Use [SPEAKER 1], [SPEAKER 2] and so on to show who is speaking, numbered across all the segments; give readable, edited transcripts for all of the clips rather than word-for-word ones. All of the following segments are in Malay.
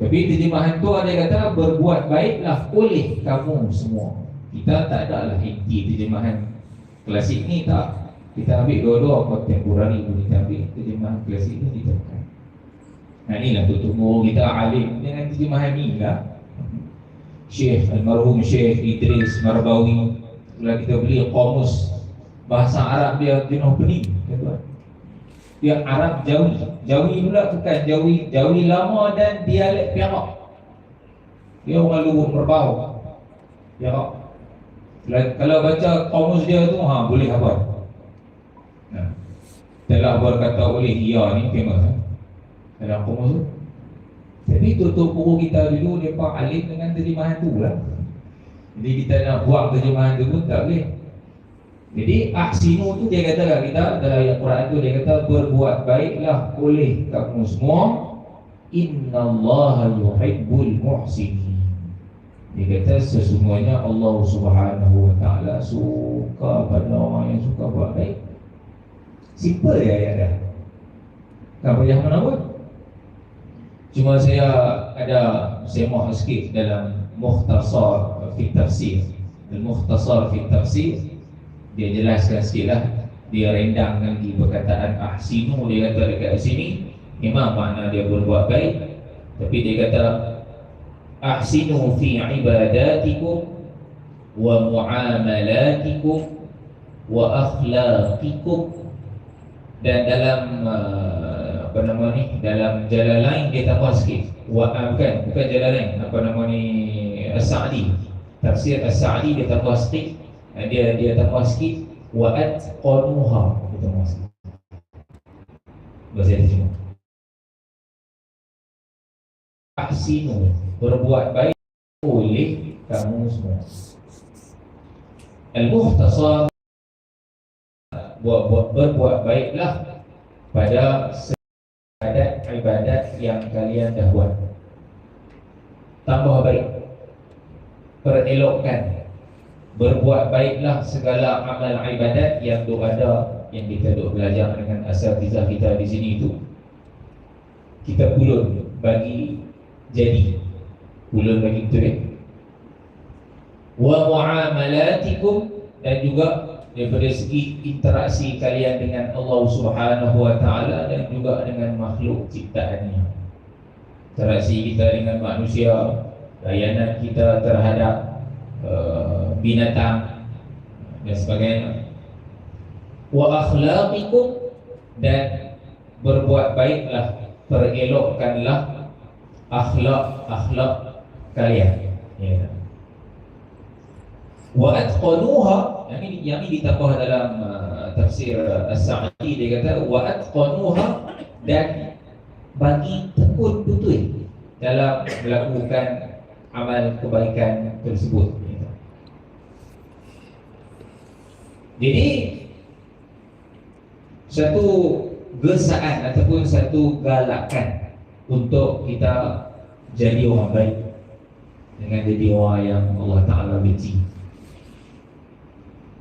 [SPEAKER 1] Tapi terjemahan tu ada kata berbuat baiklah oleh kamu semua. Kita tak ada lah inti terjemahan klasik ni, tak. Kita ambil dua-dua contemporary pun kita ambil, terjemahan klasik tu kita bukan. Nah inilah tutup guru kita alim dengan terjemahan ni lah. Syekh almarhum Syekh Idris Marbawi, kalau kita beli kamus bahasa Arab dia jenuh pening, tuan. Dia Arab Jawi. Jawi pula bukan Jawi lama dan dialek Perak. Dia orang Luhut Merbau Perak. Kalau baca kamus dia tu boleh hafal. Telah berkata oleh ia ni famous dalam kamus tu. Jadi tutup buku kita dulu, mereka alim dengan terjemahan tu lah. Jadi kita nak buat terjemahan tu pun tak boleh. Jadi ahsinu tu dia kata kat kita dalam ayat Quran tu, dia kata berbuat baiklah oleh kamu semua, innallaha yuhibbul muhsinin. Dia kata sesungguhnya Allah Subhanahu wa taala suka pada orang yang suka buat baik. Simple ya ayat dah. Tak payah mana pun. Cuma saya ada semak sikit dalam Mukhtasar fi Tafsir. Al-Mukhtasar fi Tafsir, dia jelaskan sikit lah. Dia rendangkan di perkataan ahsinu. Dia kata dekat sini memang makna dia berbuat baik, tapi dia kata ahsinu fi ibadatikum wa muamalatikum wa akhlaqikum. Dan dalam dalam jalan lain dia tambah sikit. Bukan jalan lain, As-Sa'di, tafsir As-Sa'di dia tambah sikit. Dia tambah sikit wa atqanuha, dia tambah sikit. Bahasa terjemah. Ahsinu, berbuat baik oleh kamu semua. Al-Mukhtasar, berbuat baiklah pada ibadat yang kalian dah buat. Tambah baik, perelokkan. Berbuat baiklah segala amal ibadat yang ada, yang kita duk belajar dengan asatizah kita di sini itu. Kita pulun bagi jadi, pulun bagi betul ya. Wa muamalatikum, dan juga daripada segi interaksi kalian dengan Allah Subhanahu wa taala dan juga dengan makhluk ciptaannya. Interaksi kita dengan manusia, layanan kita terhadap binatang dan sebagainya. Wa akhlaqikum, dan berbuat baiklah, perelokkanlah akhlak kalian. Ya. Wa atqanuha, yang ini ditambah dalam tafsir As-Sa'di, dia kata wa atqanuha, dan bagi tekun betul dalam melakukan amal kebaikan tersebut. Jadi satu gesaan ataupun satu galakan untuk kita jadi orang baik, dengan jadi orang yang Allah Ta'ala benci.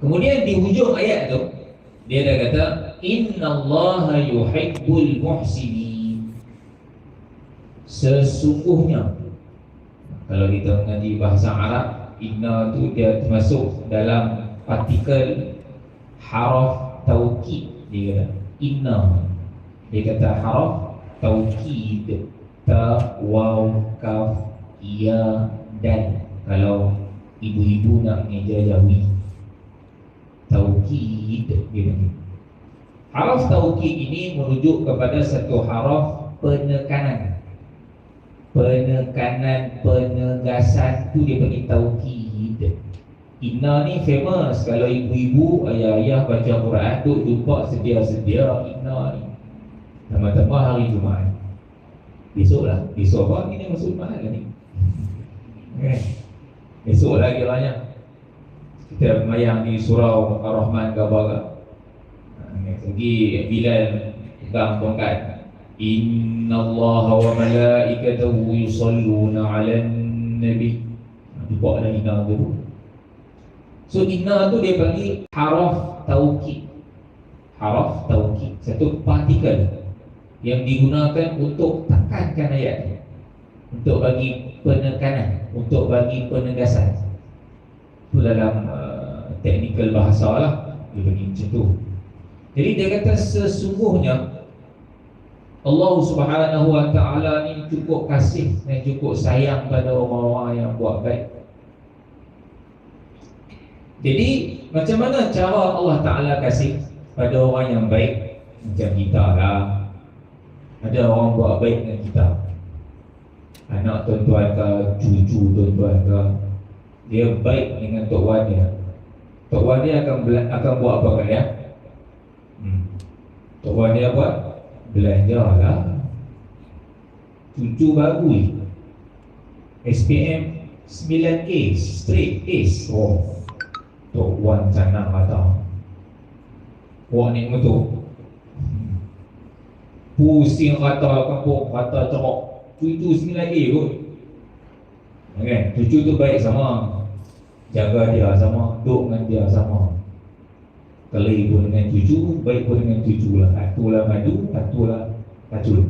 [SPEAKER 1] Kemudian di hujung ayat tu dia dah kata innallaha yuhibbul muhsinin. Sesungguhnya, kalau kita mengaji bahasa Arab, inna tu dia termasuk dalam partikel haraf taukid. Dia kata inna, dia kata haraf taukid, ta, waw, kaf, ya, dan. Kalau ibu-ibu nak mengeja Jawi, taukid dia panggil. Haraf taukid ini merujuk kepada satu haraf penekanan. Penekanan, penegasan tu dia panggil taukid. Inna ni famous. Kalau ibu-ibu, ayah-ayah baca Quran tu jumpa sedia-sedia inna ni. Tambah-tambah hari Jumaat. Besok lah. Besok apa? Ini masuk Jumaat lah ni. Besok lah kiranya kita mayang di surau Ar-Rahman Gabaga. Pergi Bilal pegang tongkat, innallaha wa malaikatahu yusalluna 'alan nabi. Buat dah inna tu. So inna tu dia panggil haraf taukid. Haraf taukid, satu partikel yang digunakan untuk tekankan ayat. untuk bagi penekanan, untuk bagi penegasan. Itu dalam teknikal bahasa lah, dia bagi macam tu. Jadi dia kata sesungguhnya Allah Subhanahu Wa Taala ni cukup kasih dan cukup sayang pada orang-orang yang buat baik. Jadi macam mana cara Allah Ta'ala kasih pada orang yang baik? Macam kita lah, ada orang buat baik dengan kita, anak tuan-tuan ke, cucu tuan-tuan ke, dia baik dengan tok wan dia. Tok wan dia akan buat apa kat dia? Tok wan dia buat belanja lah, cucu bagus, SPM 9A straight Ace. Oh, Tok Wan canang kata, wak ni betul. Pusing kata kampung, kata cerok, cucu 9A kot. Okay, cucu tu baik sama, jaga dia sama, duduk dengan dia sama, keli pun dengan cucu, baik pun dengan cucu lah. Atulah madu, atulah kacun.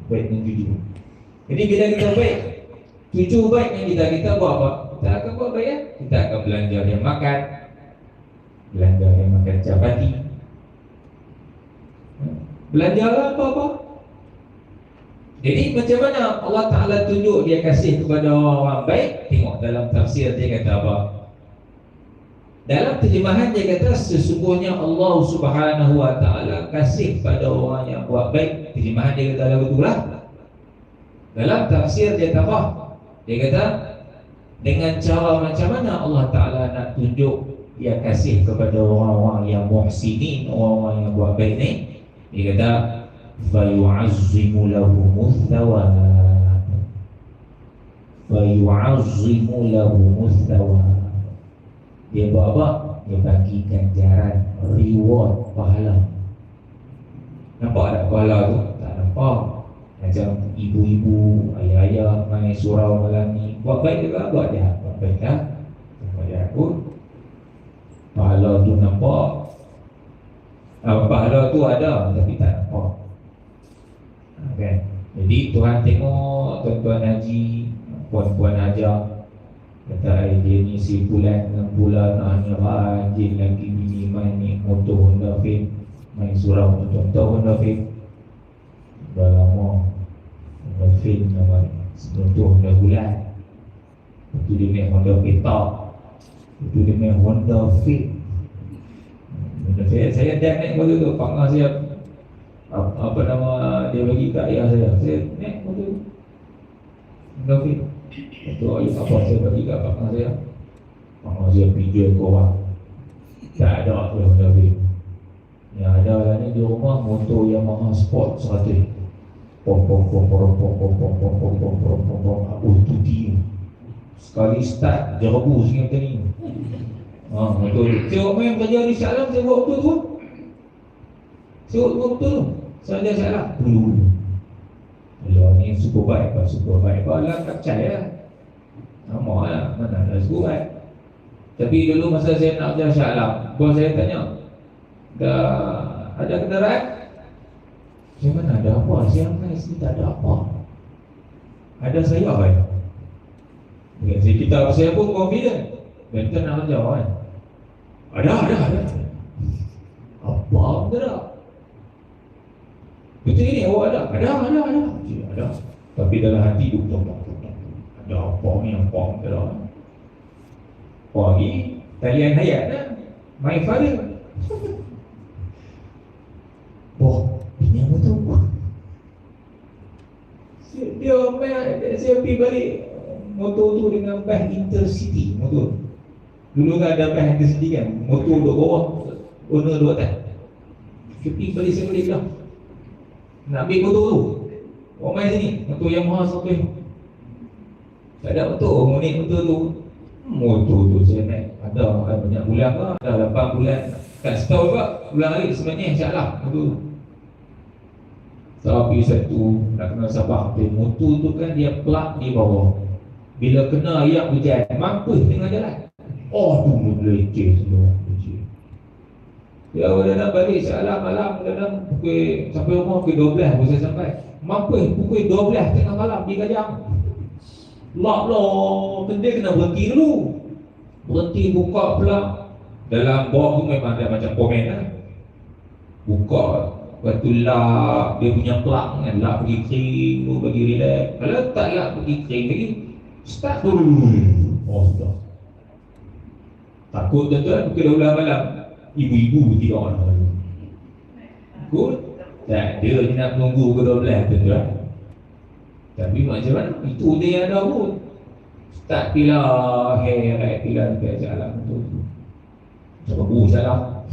[SPEAKER 1] Baik dengan cucu. Jadi bila kita baik, cucu baik dengan kita buat apa? Kita akan buat baik ya? Kita akan belanja dia makan, belanja dia makan capati, belanja apa-apa. Jadi macam mana Allah Ta'ala tunjuk dia kasih kepada orang-orang baik? Tengok dalam tafsir dia kata apa? Dalam terjemahan dia kata sesungguhnya Allah Subhanahu Wa Ta'ala kasih pada orang yang buat baik. Terjemahan dia kata lah betul lah. Dalam tafsir dia tambah, dia kata dengan cara macam mana Allah Ta'ala nak tunjuk dia kasih kepada orang-orang yang muhsinin, orang-orang yang buat baik ni. Dia kata fayu'azzimu lahumuz thawab, fayu'azzimu lahumuz thawab. Dia buat apa? Dia bagi ganjaran, reward, pahala. Nampak tak pahala tu? Tak nampak. Macam ibu-ibu, ayah-ayah main surau malam ni, buat baik juga, buat jahat, buat baik lah, buat jahat pun pahala tu nampak. Pahala tu ada tapi tak nampak. Okay. Jadi Tuhan tengok tuan-tuan haji, puan-puan ajar, kata dia ni si bulan 6 bulan hanya rajin lagi bini main ni motor Honda Fit, main surau contoh Honda Fit. Dah lama Honda Fit nama motor Honda bulan. Itu dia naik Honda Peta, itu dia naik Honda Fit. Saya dah naik motor tu, partner saya apa nama dia bagi kat ayah saya naik motor Honda Fit. Itu apa saya bagi kat partner saya, partner saya pinjam ke orang, tak ada tu Honda Fit. Yang ada lah ni di rumah motor Yamaha Sport 100. Tuti sekali start jerebu sikit macam ni. Motor tu saya main kerja di Shah Alam, saya buat betul tu, saya buat betul tu, saya ada Shah Alam dulu. Kalau ni super baik lah, tak percaya sama lah, mana ada super baik. Tapi dulu masa saya nak kerja Shah Alam, bos saya tanya, dah ada kenderaan? Saya mana ada apa? Saya main sini tak ada apa. Ada saya kan? Kita saya pun confident. Dan kita nak kerja kan? Ada. Apa benda? Betul ini awak ada? Ada. Tapi dalam hati tu ada apa ni, apa benda? Lagi talian hayat lah. My father. Ini apa tu? Saya pergi balik motor tu dengan bas Intercity motor. Dulu kan ada bas Intercity kan, motor duduk bawah, owner duduk atas. Saya pergi balik, saya balik lah nak ambil motor tu. Orang main sini, motor Yamaha sampai tak ada motor, naik motor tu. Motor tu saya naik ada banyak bulan lah, ada 8 bulan. Tak setahun juga, bulan lagi sebenarnya insyaAllah motor tu. Tapi satu nak kena sabar. Motor tu kan dia plug di bawah. Bila kena ayak hujan, mampus tengah jalan. Oh tu meleceh semua. Ya, dah nak balik Shah Alam malam, kadang pukul sampai rumah pukul 12 baru saya sampai. Mampus pukul 12 tengah malam di Kajang. Lah, dia kena berhenti dulu. Berhenti buka pula. Dalam bawah tu memang ada macam komen lah. Buka, lepas tu lap dia punya plug kan. Lap pergi kering tu, bagi relax. Kalau tak lap pergi kering lagi, start dulu. Oh sudah. Takut tuan-tuan pukul 12 malam ibu-ibu tidur orang. Takut? Tak, dia nak menunggu pukul 12 tuan-tuan. Tapi macam mana? Itu dia yang ada pun. Start pilah, heret pilah dekat jalan tu. Macam salah.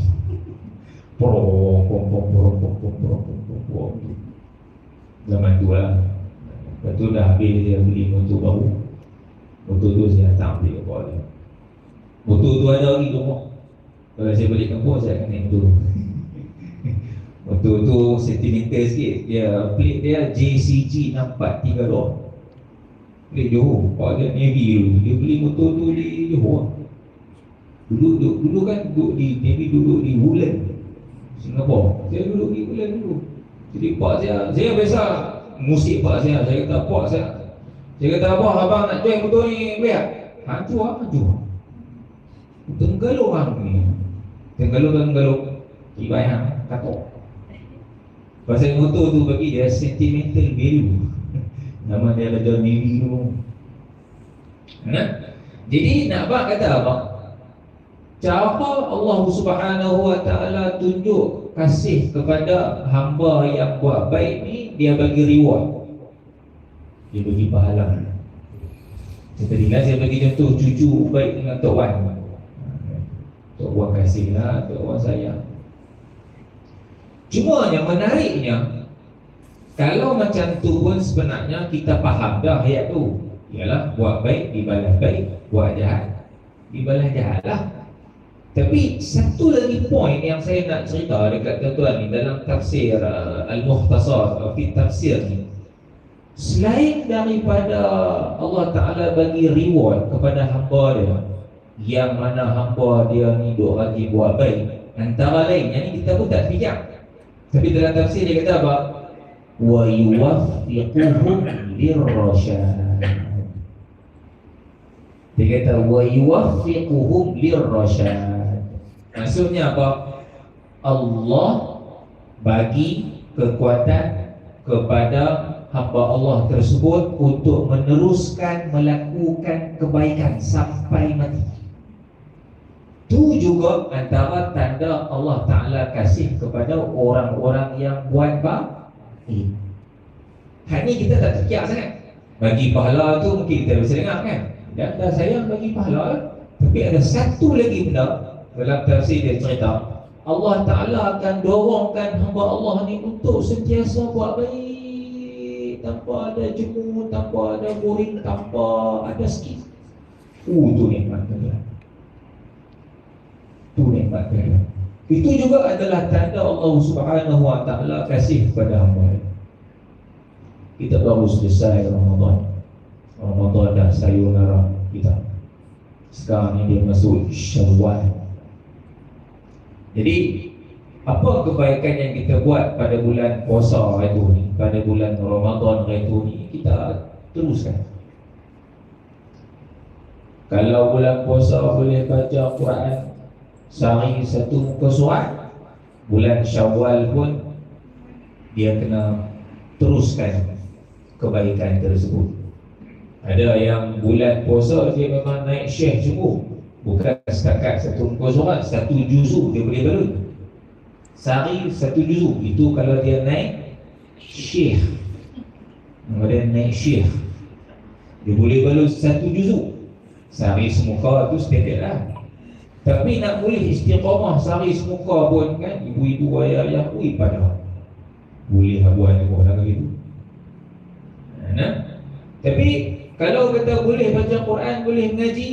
[SPEAKER 1] Zaman tu lah. Lepas tu dah habis dia beli motor baru. Motor tu saya tak ambil apa dia. Motor tu ada lagi tu. Kalau saya balik kampung saya akan naik motor. Motor tu sentimental sikit. Dia plate dia JCG 6432. Plate Johor. Pak dia Navy dulu. Dia beli motor tu di Johor. Dulu kan duduk di Navy, duduk di Woodland, Singapura. Saya duduk di Woodland dulu. Jadi pak saya biasa musik pak saya kata pak saya kata abang nak join motor ni biar. Hancur. Tenggelam orang ni. Tenggelam ibai hang katok. Pasal motor tu bagi dia sentimental value. Nama dia ada Navy dulu. Jadi nak abang kata abang, cara Allah Subhanahu Wa Taala tunjuk kasih kepada hamba yang buat baik ni, dia bagi reward. Dia bagi pahala. Seperti lah saya bagi contoh cucu baik dengan Tok Wan. Tok Wan kasih lah, Tok Wan sayang. Cuma yang menariknya, kalau macam tu pun sebenarnya kita faham dah ayat tu. Ialah buat baik dibalas baik, buat jahat dibalas jahat lah. Tapi satu lagi poin yang saya nak cerita dekat tuan-tuan ni dalam tafsir Al-Mukhtasar fi tafsir ni, selain daripada Allah Ta'ala bagi reward kepada hamba dia, yang mana hamba dia ni duk rajin buat baik, antara lain yang ni kita pun tak fikir. Tapi dalam tafsir dia kata apa? Wa yuwaffiquhum lirrasyad. Dia kata wa yuwaffiquhum lirrasyad. Maksudnya apa? Allah bagi kekuatan kepada hamba Allah tersebut untuk meneruskan melakukan kebaikan sampai mati. Itu juga antara tanda Allah Ta'ala kasih kepada orang-orang yang buat baik. Hal ni kita tak terkiak sangat. Bagi pahala tu mungkin kita bisa dengar kan, dan dah sayang bagi pahala. Tapi ada satu lagi benda dalam tafsir dia cerita, Allah Ta'ala akan dorongkan hamba Allah ni untuk sentiasa buat baik, tanpa ada jemu, tanpa ada boring, tanpa ada skip. Tu nikmat dia. Itu nikmat dia. Itu juga adalah tanda Allah Subhanahu Wa Taala kasih kepada hamba. Kita baru selesai Ramadan dah sayonara kita. Sekarang ni dia masuk Syawal. Jadi apa kebaikan yang kita buat pada bulan puasa itu ni, pada bulan Ramadan itu ni, kita teruskan. Kalau bulan puasa boleh baca Quran sehari satu muka surat, bulan Syawal pun dia kena teruskan kebaikan tersebut. Ada yang bulan puasa dia memang naik syekh semua, bukan setakat satu muka surat, satu juzuk dia boleh balun. Sehari satu juzuk, itu kalau dia naik syekh. Kalau dia naik syekh, dia boleh balun satu juzuk. Sehari semuka tu standard lah. Tapi nak boleh istiqamah sehari semuka pun kan, ibu-ibu ayah-ayah pada boleh buat juga lah gitu. Tapi kalau kata boleh baca Quran, boleh mengaji,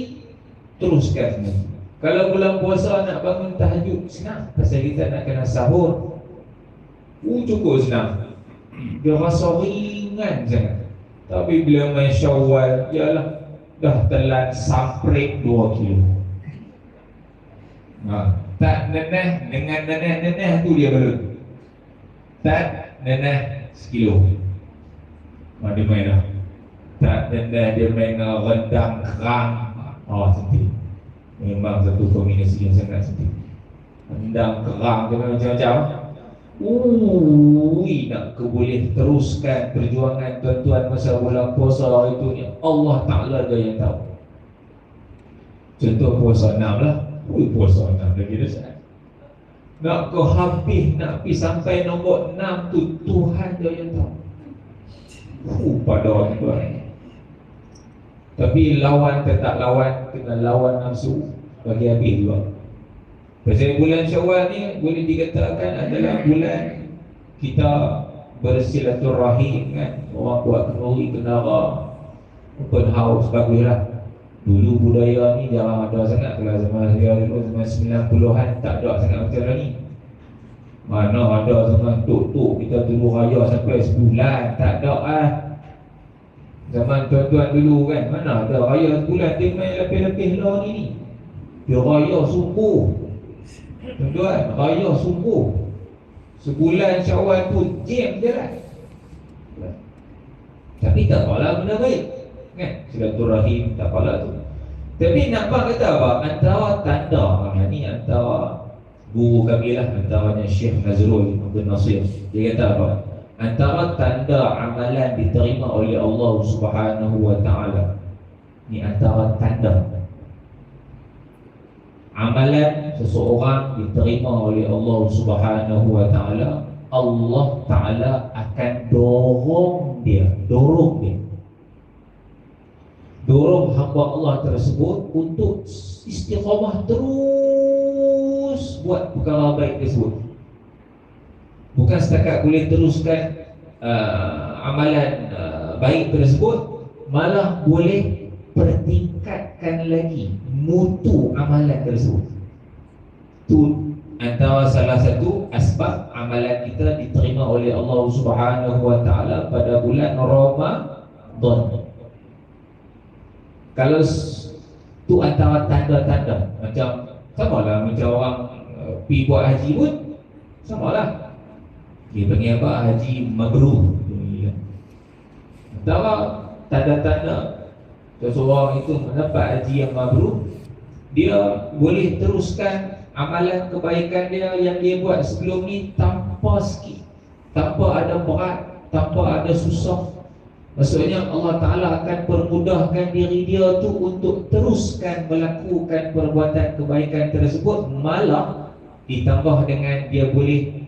[SPEAKER 1] teruskan. Kalau bulan puasa nak bangun tahajud, senang. Pasal kita nak kena sahur, cukup senang. Dia rasa ringan sangat. Tapi bila main Syawal, yalah, dah telan samprik 2 kilo. Tak neneh dengan neneh tu dia belum. Tak neneh sekilo. Dia main dah. Tak tenda dia main rendang kerang. Sedih. Memang satu kombinasi yang sangat sedih. Rendang kerang tu macam-macam. Nak boleh teruskan perjuangan tuan-tuan masa bulan puasa itu ni, Allah Ta'ala dia yang tahu. Contoh puasa 6 lah. Puasa 6 lagi dah. Nak kau habis, nak pergi sampai nombor 6 tu, Tuhan dia yang tahu. Pada tuan. Tapi lawan tetap lawan, kena lawan nafsu bagi habis juga. Pasal bulan Syawal ni boleh dikatakan adalah bulan kita bersilaturahim kan. Orang buat kenduri, kenara, open house, baguslah. Dulu budaya ni jarang ada sangat. Kalau zaman saya dulu, zaman 90-an tak ada sangat macam ni. Mana ada zaman tok-tok kita tunggu raya sampai sebulan, tak ada Zaman tuan-tuan dulu kan, mana ada raya sebulan, dia main lebih-lebih lah ni. Dia raya sungguh. Tuan-tuan, raya sungguh. Sebulan Syawal tu jam je lah. Tapi tak apalah benda baik kan, silaturahim tak apalah tu. Tapi nampak kata apa? Antara tanda ni, antara guru kami lah, antaranya Syekh Nazrul bin Nasir, dia kata apa? Antara tanda amalan diterima oleh Allah Subhanahu wa Ta'ala, ni antara tanda amalan seseorang diterima oleh Allah Subhanahu wa Ta'ala, Allah Ta'ala akan dorong dia hamba Allah tersebut untuk istiqamah terus buat perkara baik tersebut. Bukan setakat boleh teruskan amalan baik tersebut, malah boleh pertingkatkan lagi mutu amalan tersebut. Itu antara salah satu asbab amalan kita diterima oleh Allah Subhanahu wa Ta'ala pada bulan Ramadan. Kalau tu antara tanda-tanda, macam samalah macam orang pergi buat haji pun samalah. Dia panggil apa? Haji mabrur. Antara tanda-tanda seseorang itu mendapat haji yang mabrur, dia boleh teruskan amalan kebaikan dia yang dia buat sebelum ni tanpa sikit, tanpa ada berat, tanpa ada susah. Maksudnya Allah Ta'ala akan permudahkan diri dia tu untuk teruskan melakukan perbuatan kebaikan tersebut, malah ditambah dengan dia boleh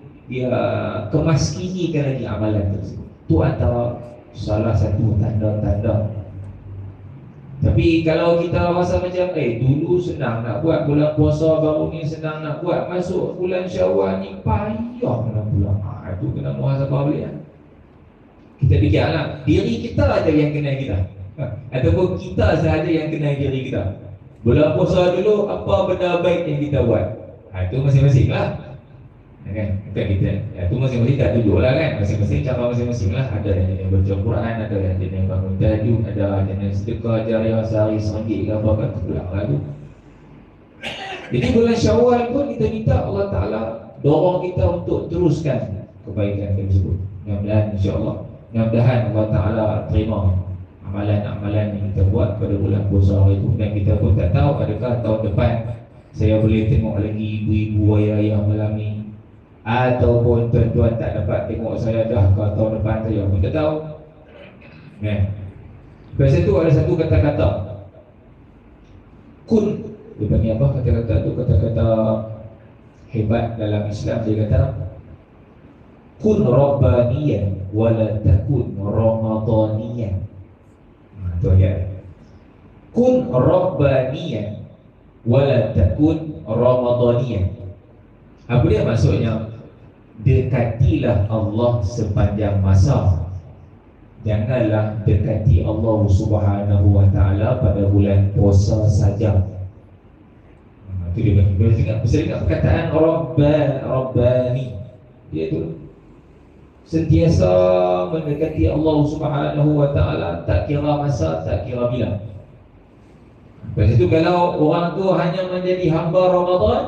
[SPEAKER 1] kemaskinikan lagi amalan tersebut. Itu antara salah satu tanda-tanda. Tapi kalau kita rasa macam dulu senang nak buat, bulan puasa baru ni senang nak buat, masuk bulan Syawal ni payah nak bulan, itu kena muhasabah balik lah. Kita fikirlah diri kita aja yang kenal kita, ataupun kita sahaja yang kenal diri kita. Bulan puasa dulu apa benda baik yang kita buat, itu masing-masing lah kan. Bukan kita, itu masing-masing tak tunjuk lah kan. Masing-masing cara masing-masing lah. Ada yang jenis baca Quran, ada yang jenis bangun tahajud, ada yang jenis sedekah jariah sehari RM1 ke apa kan, pulang lah tu. Jadi bulan Syawal pun kita minta Allah Ta'ala dorong kita untuk teruskan kebaikan tersebut. Mudah-mudahan insyaAllah, mudah-mudahan Allah Ta'ala terima amalan-amalan yang kita buat pada bulan puasa itu. Dan kita pun tak tahu adakah tahun depan saya boleh tengok lagi ibu-ibu ayah-ayah malam ni, ataupun tuan-tuan tak dapat tengok saya dah ke tahun depan saya pun tak tahu kan. Lepas itu ada satu kata-kata kun, dia panggil apa kata-kata tu, kata-kata hebat dalam Islam. Dia kata kun rabbaniyan wala takun ramadaniyan. Itu ayat. Kun rabbaniyan wala takun ramadaniyan. Apa dia maksudnya? Dekatilah Allah sepanjang masa, janganlah dekati Allah Subhanahu wa Ta'ala pada bulan puasa saja. Itu dia pasal perkataan Rabbani, dia tu sentiasa mendekati Allah Subhanahu wa Ta'ala, tak kira masa, tak kira bila. Lepas itu kalau orang tu hanya menjadi hamba Ramadan,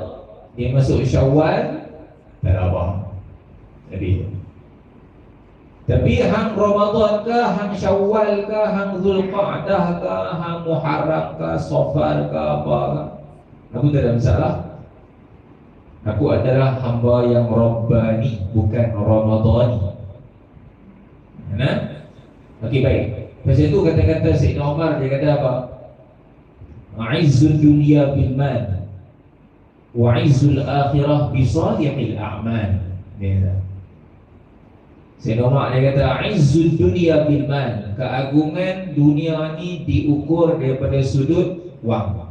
[SPEAKER 1] dia masuk Syawal tak ada apa. Jadi Tapi hang Ramadan ke, hang Syawal ke, hang Zulqa'dah ke, hang Muharram ke, Safar ke, apa ke, aku tak ada masalah. Aku adalah hamba yang Rabbani, bukan Ramadhani. Nah, okey, baik. Pasal itu kata-kata Sayyidina Umar, dia kata apa? A'izzul dunya bil mal wa izzul akhirah bi salihil a'mal. Dia kata, Sayyidina Umar dia kata, izzul dunya bil mal, keagungan dunia ni diukur daripada sudut wang,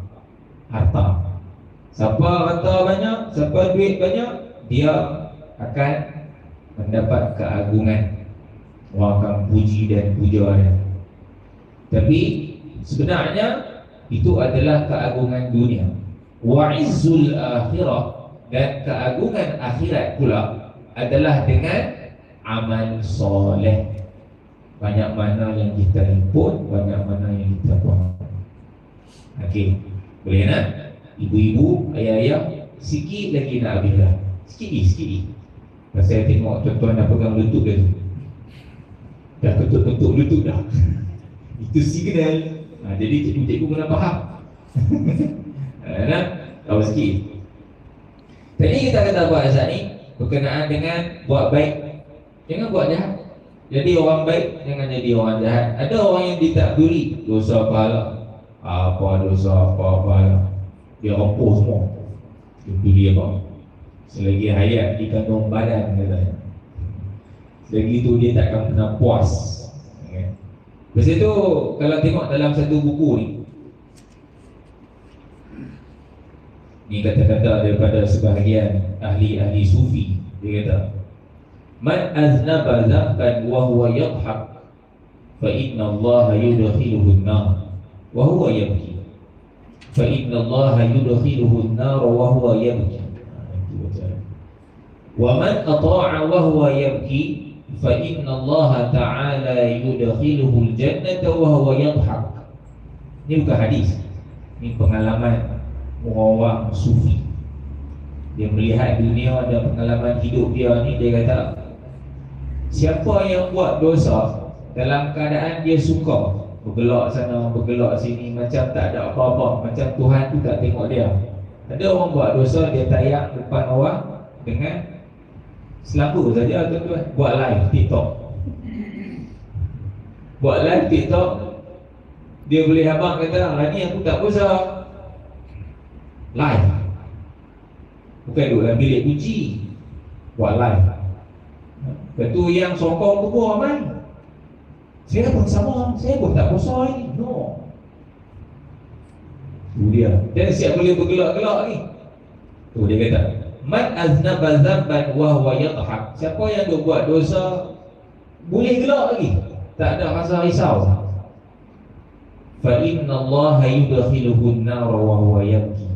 [SPEAKER 1] harta. Siapa harta banyak, siapa duit banyak, dia akan mendapat keagungan. Orang akan puji dan puja dia. Tapi sebenarnya itu adalah keagungan dunia. Wa izzul akhirah, dan keagungan akhirat pula adalah dengan amal soleh. Banyak mana yang kita himpun, banyak mana yang kita buang. Okey, boleh nak? Ibu-ibu, ayah-ayah, sikit lagi nak habis dah. Sikit lagi. Pasal tengok tuan-tuan dah pegang lutut dah tu. Dah ketuk-ketuk lutut dah. Itu signal. Jadi cikgu-cikgu kena faham. Nak? Tahu sikit. Tadi kita kata apa asal ni? Berkenaan dengan buat baik, jangan buat jahat. Jadi orang baik, jangan jadi orang jahat. Ada orang yang ditakdiri dosa pahala. Apa dosa, apa pahala, dia rompoh semua. Itu dia apa? Selagi hayat di kandung badan, katanya, selagi itu dia takkan pernah puas. Okay. Lepas itu, kalau tengok dalam satu buku ni kata-kata daripada sebahagian ahli-ahli sufi. Dia kata, man aznaba zamban wa huwa yadhhak fa inna Allah yudkhiluhu an-nar wa huwa yabki. Fa inna Allah yudkhiluhu an-nar wa huwa yabki. Wa man ata'a wa huwa yabki fa inna Allah ta'ala yudkhiluhu al-jannata wa huwa yadhhak. Ini bukan hadis. Ini pengalaman orang sufi. Dia melihat dunia dan pengalaman hidup dia ni. Dia kata, siapa yang buat dosa dalam keadaan dia suka, bergelak sana, bergelak sini, macam tak ada apa-apa, macam Tuhan tu tak tengok dia. Ada orang buat dosa, dia tayang depan orang dengan selamba saja, tuan-tuan. Buat live TikTok. Buat live TikTok. Dia boleh abang kata, hari ni aku tak dosa. Live. Bukan duduk dalam bilik kunci. Buat live. Betul yang sokong kubur aman. Saya pun sama, saya pun tak berdosa ini. No. Itu dia. Dan siap boleh bergelak-gelak ni. Tu dia kata, man aznaba zamban wa huwa yadhhak. Siapa yang duk buat dosa boleh gelak lagi, tak ada rasa risau. Fa inna Allah yudkhiluhu an-nar wa huwa yabki.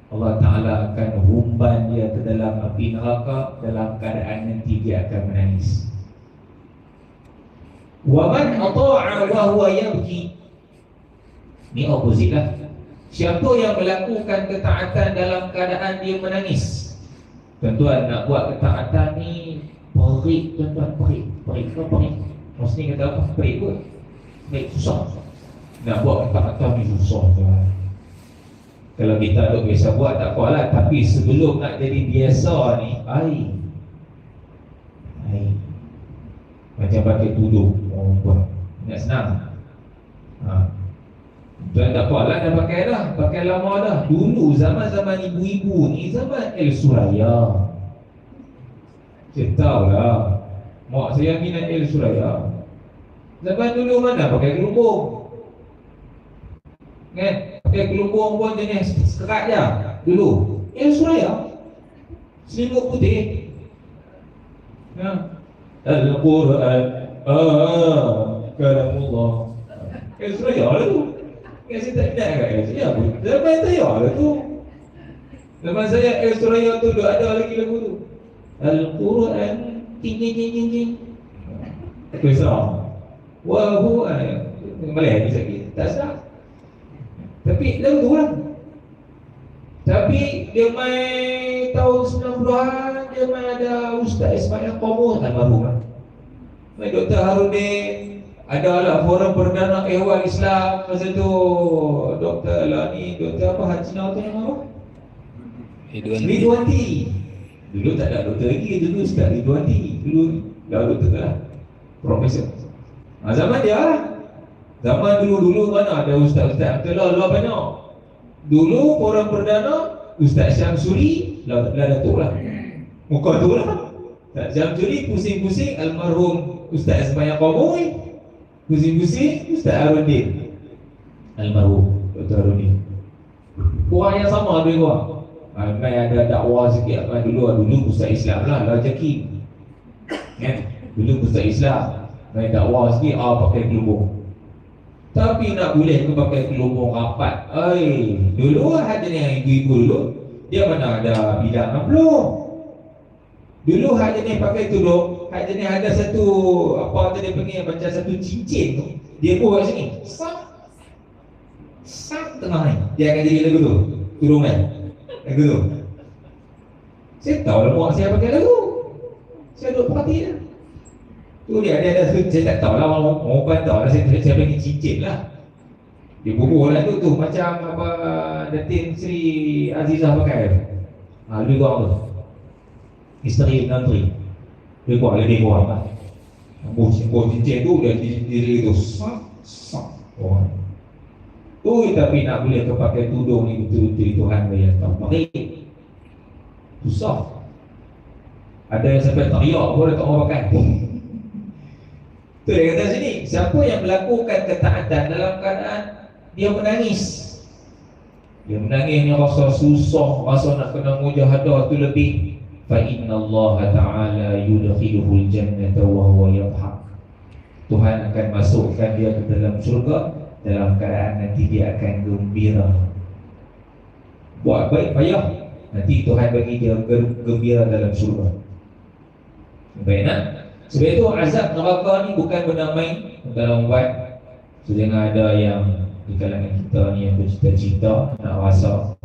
[SPEAKER 1] Allah Ta'ala akan humban dia ke dalam api neraka dalam keadaan nanti dia akan menangis. Wa man ata'a wa huwa yabki. Ni opposite lah. Siapa yang melakukan ketaatan dalam keadaan dia menangis. Tuan-tuan, nak buat ketaatan ni perik, tuan-tuan, perik. Perik ke perik? Maksudnya kata apa? Perik kot. Perik susah. Nak buat ketaatan ni susah, tuan. Kalau kita duk biasa buat tak apalah, tapi sebelum nak jadi biasa ni, ai macam pakai tudung orang buat. Nak senang. Tuan tak apalah, dah pakai dah, pakai lama dah. Dulu zaman-zaman ibu-ibu ni, zaman El Suraya. Saya tahu lah, mak saya minat El Suraya. Zaman dulu mana pakai gelumbung, kan? Pakai gelumbung pun jenis sekerat je dulu. El Suraya, selimut putih. Al-Quran kalamullah. El Suraya lah tu. Kan saya tak minat kat El Suraya pun. Zaman saya lah tu. Zaman saya El Suraya tu ada lagi lagu tu. Al-Quran ting-ting-ting-ting. Tak kisah. Wah, boleh sakit. Tak sedap. Tapi lagu tu kan. Tapi dia main tahun 90-an, dia main ada Ustaz Ismail Qomor almarhum kan. Dr. Harudin adalah forum perdana ehwal Islam masa tu. Dr. lah ni, Dr. apa Haji Nau tu nama apa? Ridwanti. Dulu tak ada doktor lagi, dulu Ustaz Ridwanti. Dulu dah doktor lah, profesor. Zaman dia lah. Zaman dulu mana ada Ustaz-Ustaz Abdullah luar banyak. Dulu forum perdana Ustaz Syamsuri lah datuk lah. Muka tu lah. Ustaz Syamsuri pusing-pusing almarhum Ustaz Ismail Qamoy. Pusing-pusing Ustaz Harudin almarhum Dr. Harudin. Orang yang sama dua orang. Mai ada dakwah sikit. Dulu Ustaz Islam lah Jaki. Kan? Dulu Ustaz Islam mai dakwah sikit pakai gelubung. Tapi nak boleh ke pakai gelubung rapat. Dulu ada ni yang ibu-ibu dulu, dia mana ada bidang amplop. Dulu ada ni pakai tudung, ada ni ada satu apa tadi panggil macam satu cincin tu. Dia buat kat sini. Sak tengah ni. Dia akan jadi lagu tu. Tudung kan. Lagu tu. Saya tahu lah mak saya pakai lagu. Saya duduk perhati lah. Tu dia ada saya tak tahu lah orang tahu lah, saya panggil cincin lah. Dia bubuh lah tu macam apa Datin Sri Azizah pakai. Lebih kurang tu. Isteri Nantri. Lebih kurang lah. Buh cincin tu dia diri tu sak. Tapi nak boleh pakai tudung ni betul-betul Tuhan yang tahu. Pakai susah. Ada yang sampai teriak pun dia tak mau pakai. Tu dia kata sini, siapa yang melakukan ketaatan dalam keadaan dia menangis. Dia menangis ni rasa susah, rasa nak kena mujahadah tu lebih. Fa inna Allah Ta'ala yudkhiluhul jannata wa huwa yadhhak. Tuhan akan masukkan dia ke dalam syurga dalam keadaan nanti dia akan gembira. Buat baik payah, nanti Tuhan bagi dia gembira dalam syurga. Baik nak? Sebab itu azab neraka ni bukan benda main dalam ubat. So jangan ada yang di kalangan kita ni yang bercita-cita nak rasa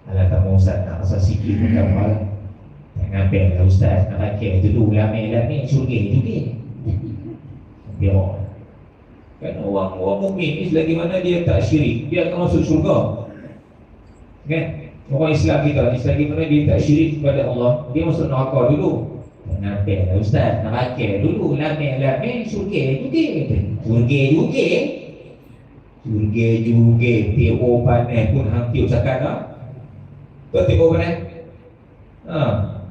[SPEAKER 1] alah tak mau Ustaz nak rasa sikit pun tak apa lah. Tak ngambil lah Ustaz nak rakyat dulu lamik-lamik syurga. Biar kan orang mukmin ni selagi mana dia tak syirik dia akan masuk syurga. Kan? Orang Islam kita ni selagi mana dia tak syirik kepada Allah dia masuk neraka dulu. Nampak lah Ustaz, nak pakai dulu lamik-lamik syurga. Teo panas pun hampir cakap dah. Kau teo panas?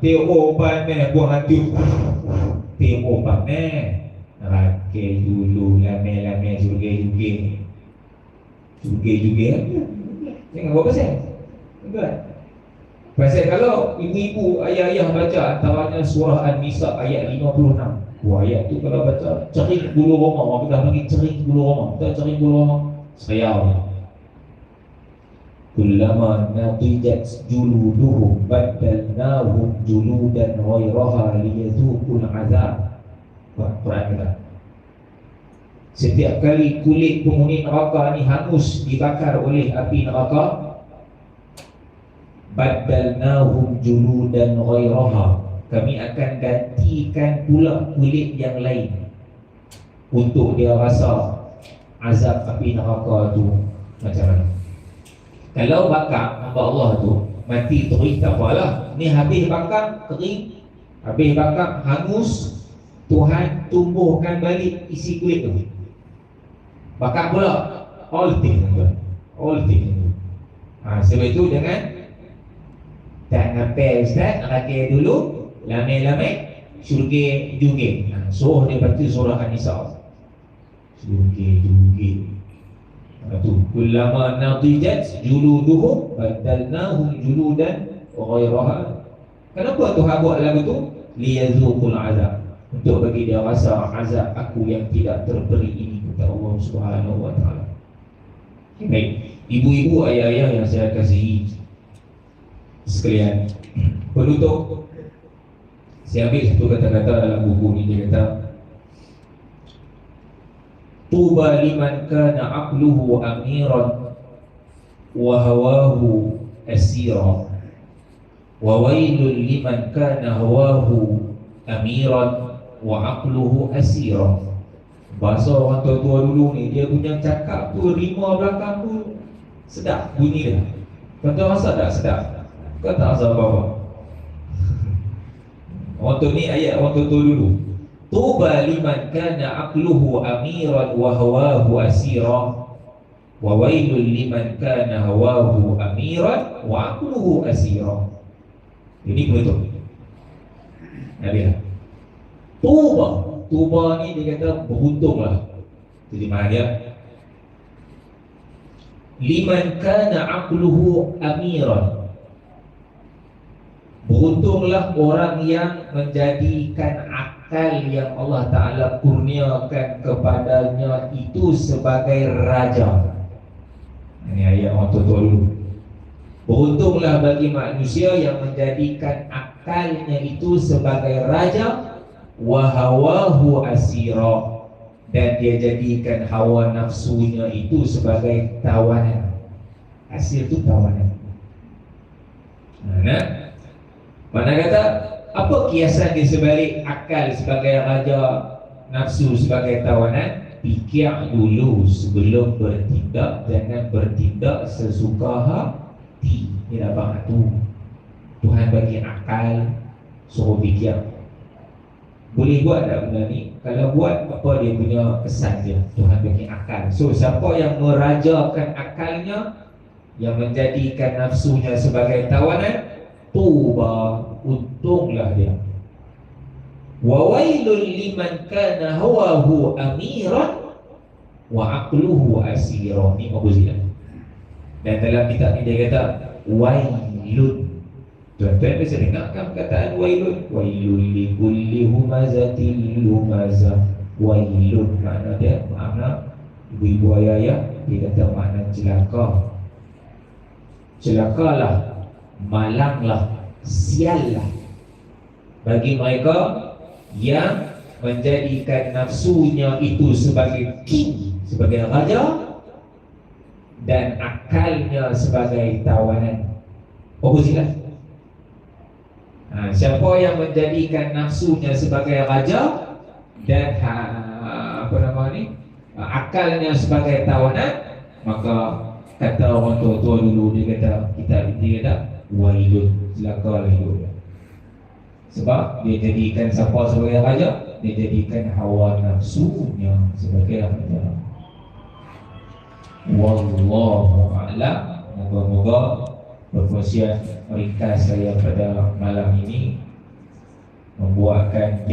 [SPEAKER 1] Teo panas pun hampir. Teo panas pakai dulu lamik-lamik syurga. Jangan buat pasal. Betul. Pasal kalau ibu-ibu, ayah-ayah baca antaranya surah An-Nisa ayat 56. Ayat tu kalau baca cering bulu roma, orang kita panggil cering bulu roma. Tahu cering bulu roma? Seriau. Kullama natijat juluduhum baddalnahum juludan ghairaha liyadhuqul azab. Quran kata. Setiap kali kulit penghuni neraka ni hangus dibakar oleh api neraka, baddalnahum juludan ghairaha, kami akan gantikan pula kulit yang lain untuk dia rasa azab api neraka tu macam mana. Kalau bakar hamba Allah tu mati terus tak apalah. Ni habis bakar kering, habis bakar hangus, Tuhan tumbuhkan balik isi kulit tu. Bakar pula all things. Sebab itu jangan tak nampak Ustaz, nak pakai dulu lamik-lamik syurga juga. Surah dia baca surah An-Nisa. Syurga. Tu kullama natijat juluduhum badalnahum juludan ghairaha. Kenapa Tuhan buat lagu tu? Liyazuqul azab. Untuk bagi dia rasa azab aku yang tidak terberi ini kata Allah Subhanahu wa taala. Baik, ibu-ibu, ayah-ayah yang saya kasihi sekalian, penutup saya ambil satu kata-kata dalam buku ni. Dia kata tuba liman kana aqluhu amiran wa hawahu asira wa wailul liman kana hawahu amiran wa aqluhu asira. Bahasa orang tua-tua dulu ni, dia punya cakap tu, rima belakang tu sedap bunyi dia. Kau tahu rasa tak sedap? Kau tak rasa apa-apa. Orang tua ni ayat orang tua-tua dulu. Tuba liman kana aqluhu amiran wa hawahu asira, wa wailul liman kana hawahu amiran wa aqluhu asira. Ini betul. Nabi. Tuba ni dia kata beruntunglah. Jadi mana dia? Liman kana aqluhu amiran. Beruntunglah orang yang menjadikan akal yang Allah Ta'ala kurniakan kepadanya itu sebagai raja. Ini ayat orang tua dulu. Beruntunglah bagi manusia yang menjadikan akalnya itu sebagai raja, wa hawahu asira, dan dia jadikan hawa nafsunya itu sebagai tawanan. Asir itu tawanan. Mana kata apa kiasan di sebalik akal sebagai raja, nafsu sebagai tawanan? Fikir dulu sebelum bertindak. Jangan bertindak sesuka hati. Dia abang tu Tuhan bagi akal, suruh fikir. Boleh buat tak benda ni? Kalau buat, apa dia punya kesan dia? Tuhan bagi akal. So siapa yang merajakan akalnya, yang menjadikan nafsunya sebagai tawanan, tuba, untunglah dia. Wa wailul liman kana hawahu amiran wa aqluhu asira. Ni opposite. Dan dalam kitab ni dia kata wailun. Tuan-tuan bisa dengarkan perkataan wailun. Wailul li kulli humazatil lumazah. Wailun makna dia, makna ibu-ibu ayah dia kata makna celaka. Celakalah, malanglah, siallah bagi mereka yang menjadikan nafsunya itu sebagai king, sebagai raja, dan akalnya sebagai tawanan. Opposite. Siapa yang menjadikan nafsunya sebagai raja dan akalnya sebagai tawanan, maka kata orang tua-tua dulu, dia kata wailun, celaka hidup. Sebab dia jadikan siapa sebagai raja, dia jadikan hawa nafsunya sebagai raja. Wallahu a'lam. Moga-moga perkongsian ringkas saya pada malam ini membuatkan